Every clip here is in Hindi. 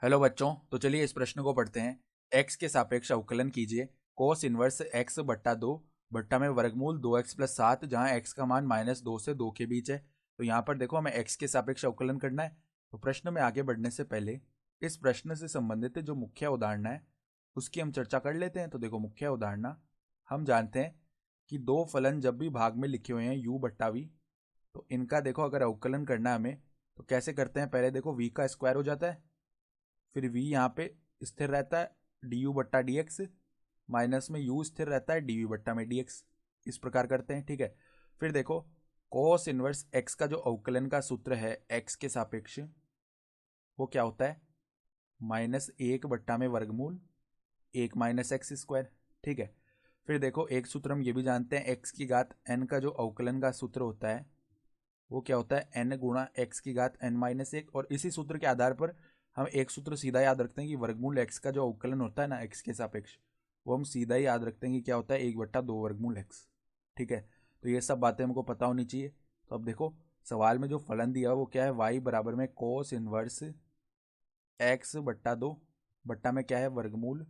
हेलो बच्चों, तो चलिए इस प्रश्न को पढ़ते हैं। x के सापेक्ष अवकलन कीजिए कोस इनवर्स x बट्टा दो बट्टा में वर्गमूल 2x+7, जहाँ x का मान -2 से 2 के बीच है। तो यहाँ पर देखो, हमें x के सापेक्ष अवकलन करना है। तो प्रश्न में आगे बढ़ने से पहले इस प्रश्न से संबंधित जो मुख्य उदाहरण है उसकी हम चर्चा कर लेते हैं। तो देखो, मुख्य उदाहरण हम जानते हैं कि दो फलन जब भी भाग में लिखे हुए हैं u बट्टा वी, तो इनका देखो अगर अवकलन करना है हमें तो कैसे करते हैं। पहले देखो, v का स्क्वायर हो जाता है, फिर v यहाँ पे स्थिर रहता है डी यू बट्टा डी एक्स, माइनस में u स्थिर रहता है डी वी बट्टा में डी एक्स। इस प्रकार करते हैं, ठीक है। फिर देखो, cos इनवर्स x का जो अवकलन का सूत्र है x के सापेक्ष, वो क्या होता है? -1 बट्टा में वर्गमूल 1 माइनस एक्स स्क्वायर, ठीक है। फिर देखो, एक सूत्र हम ये भी जानते हैं, x की घात n का जो अवकलन का सूत्र होता है वो क्या होता है? n गुणा x की घात n-1। और इसी सूत्र के आधार पर हम एक सूत्र सीधा याद रखते हैं कि वर्गमूल x का जो अवकलन होता है ना x के सापेक्ष, वो हम सीधा ही याद रखते हैं कि क्या होता है? 1/2 वर्गमूल x, ठीक है। तो ये सब बातें हमको पता होनी चाहिए। तो अब देखो, सवाल में जो फलन दिया वो क्या है? y बराबर में कोस इनवर्स x बट्टा दो बट्टा में क्या है? वर्गमूल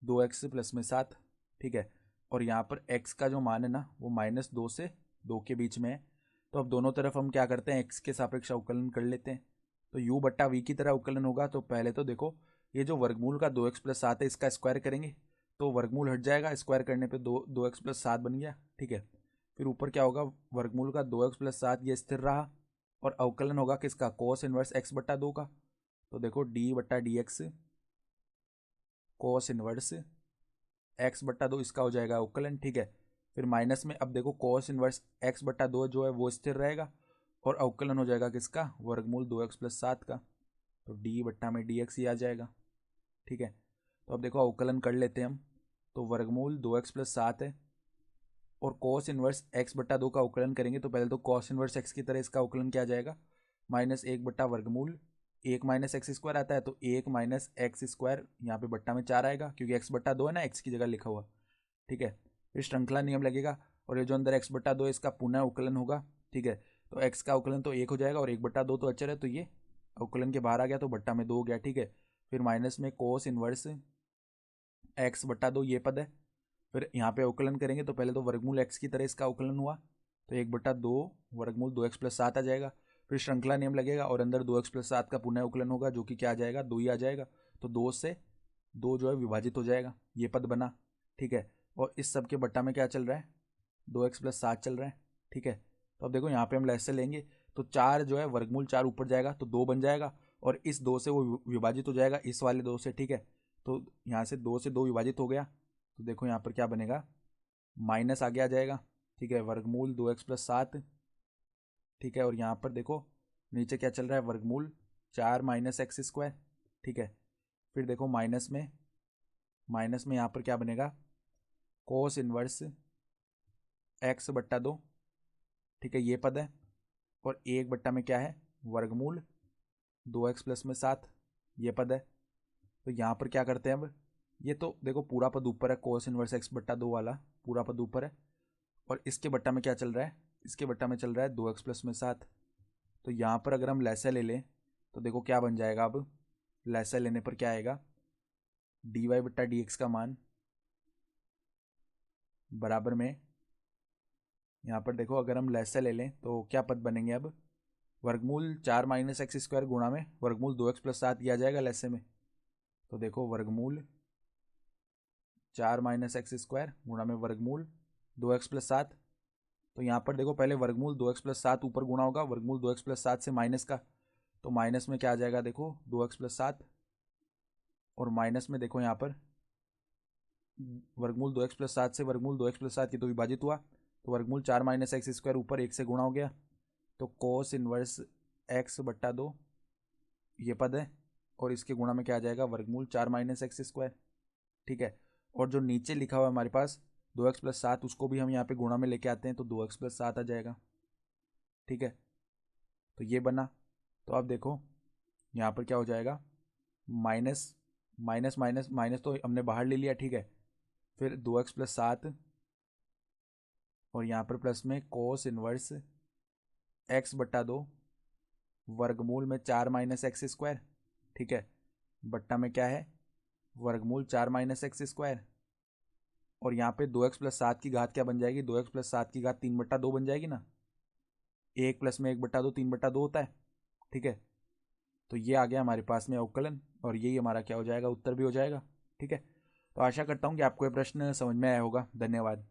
2x प्लस में 7, ठीक है। और यहाँ पर x का जो मान है ना वो -2 से 2 के बीच में है। तो अब दोनों तरफ हम क्या करते हैं? x के सापेक्ष अवकलन कर लेते हैं। तो u बट्टा वी की तरह अवकलन होगा। तो पहले तो देखो, ये जो वर्गमूल का 2x+7 है इसका स्क्वायर करेंगे तो वर्गमूल हट जाएगा, स्क्वायर करने पे 2x+7 बन गया, ठीक है। फिर ऊपर क्या होगा? वर्गमूल का 2x+7 ये स्थिर रहा और अवकलन होगा किसका? कोस इनवर्स x बट्टा दो का। तो देखो, डी बट्टा D x cos inverse x बट्टा दो, इसका हो जाएगा अवकलन, ठीक है। फिर माइनस में अब देखो, कोस इनवर्स एक्स बट्टा दो जो है वो स्थिर रहेगा और अवकलन हो जाएगा किसका? वर्गमूल 2x+7 का। तो डी बट्टा में डी एक्स ही आ जाएगा, ठीक है। तो अब देखो, अवकलन कर लेते हैं हम। तो वर्गमूल 2x+7 है और कोस इनवर्स एक्स बट्टा दो का अवकलन करेंगे तो पहले तो कोस इनवर्स एक्स की तरह इसका अवकलन क्या आ जाएगा? -1 बट्टा वर्गमूल 1 माइनस एक्स स्क्वायर आता है, तो 1 माइनस एक्स स्क्वायर यहाँ पे बट्टा में 4 आएगा क्योंकि एक्स बट्टा दो है ना, एक्स की जगह लिखा हुआ, ठीक है। फिर श्रृंखला नियम लगेगा और ये जो अंदर एक्स बट्टा दो है इसका पुनः अवकलन होगा, ठीक है। तो एक्स का अवकलन तो 1 हो जाएगा और 1/2 तो अचर है, तो ये अवकलन के बाहर आ गया तो बट्टा में 2 हो गया, ठीक है। फिर माइनस में कोस इनवर्स एक्स बट्टा दो ये पद है। फिर यहाँ पे अवकलन करेंगे तो पहले तो वर्गमूल एक्स की तरह इसका अवकलन हुआ, तो 1/2 वर्गमूल 2x+7 आ जाएगा। फिर श्रृंखला नियम लगेगा और अंदर 2x+7 का पुनः अवकलन होगा जो कि क्या आ जाएगा? 2 ही आ जाएगा। तो 2 से 2 जो है विभाजित हो जाएगा, ये पद बना, ठीक है। और इस सब के बट्टा में क्या चल रहा है? 2x+7 चल रहा है, ठीक है। तो अब देखो, यहाँ पे हम लैसे लेंगे तो 4 जो है वर्गमूल 4 ऊपर जाएगा तो 2 बन जाएगा और इस 2 से वो विभाजित हो जाएगा इस वाले 2 से, ठीक है। तो यहाँ से 2 से 2 विभाजित हो गया तो देखो यहाँ पर क्या बनेगा? माइनस आगे आ जाएगा, ठीक है, वर्गमूल 2x+7, ठीक है। और यहाँ पर देखो नीचे क्या चल रहा है? वर्गमूल 4 माइनस एक्स स्क्वायर, ठीक है। फिर देखो माइनस में यहाँ पर क्या बनेगा? कोस इनवर्स एक्स बट्टा दो, ठीक है, ये पद है। और 1 बट्टा में क्या है? वर्गमूल 2x प्लस में 7, ये पद है। तो यहाँ पर क्या करते हैं अब? ये तो देखो पूरा पद ऊपर है, कोस इनवर्स एक्स बट्टा दो वाला पूरा पद ऊपर है और इसके बट्टा में क्या चल रहा है? इसके बट्टा में चल रहा है 2x प्लस में 7। तो यहाँ पर अगर हम लैसा ले लें तो देखो क्या बन जाएगा? अब लैसा लेने पर क्या आएगा? डी वाई बट्टा डी एक्स का मान बराबर में, यहाँ पर देखो अगर हम लैसा ले लें तो क्या पद बनेंगे अब? वर्गमूल 4 माइनस एक्स स्क्वायर गुणा में वर्गमूल 2x+7 किया जाएगा लैसे में। तो देखो, वर्गमूल 4 माइनस एक्स स्क्वायर गुणा में वर्गमूल 2x+7। तो यहाँ पर देखो, पहले वर्गमूल 2x+7 ऊपर गुणा होगा वर्गमूल 2x+7 से माइनस का, तो माइनस में क्या आ जाएगा? देखो 2x+7 और माइनस में देखो यहाँ पर वर्गमूल 2x+7 से वर्गमूल 2x+7 की तो विभाजित हुआ, तो वर्गमूल 4 माइनस एक्स स्क्वायर ऊपर 1 से गुणा हो गया, तो कोस इनवर्स एक्स बट्टा दो ये पद है और इसके गुणा में क्या आ जाएगा? वर्गमूल 4 माइनस एक्स स्क्वायर, ठीक है। और जो नीचे लिखा हुआ है हमारे पास 2x+7 उसको भी हम यहाँ पे गुणा में लेके आते हैं तो 2x+7 आ जाएगा, ठीक है। तो ये बना। तो अब देखो यहाँ पर क्या हो जाएगा? माइनस माइनस माइनस माइनस तो हमने बाहर ले लिया, ठीक है। फिर 2x+7 और यहाँ पर प्लस में कोस इनवर्स एक्स बट्टा दो वर्गमूल में 4 माइनस एक्स स्क्वायर, ठीक है। बट्टा में क्या है, वर्गमूल 4 माइनस एक्स स्क्वायर, और यहाँ पे 2x प्लस 7 की घात क्या बन जाएगी, 2x प्लस 7 की घात 3/2 बन जाएगी ना, 1 प्लस में 1/2 3/2 होता है, ठीक है। तो ये आ गया हमारे पास में अवकलन, और यही हमारा क्या हो जाएगा, उत्तर भी हो जाएगा, ठीक है। तो आशा करता हूँ कि आपको ये प्रश्न समझ में आया होगा। धन्यवाद।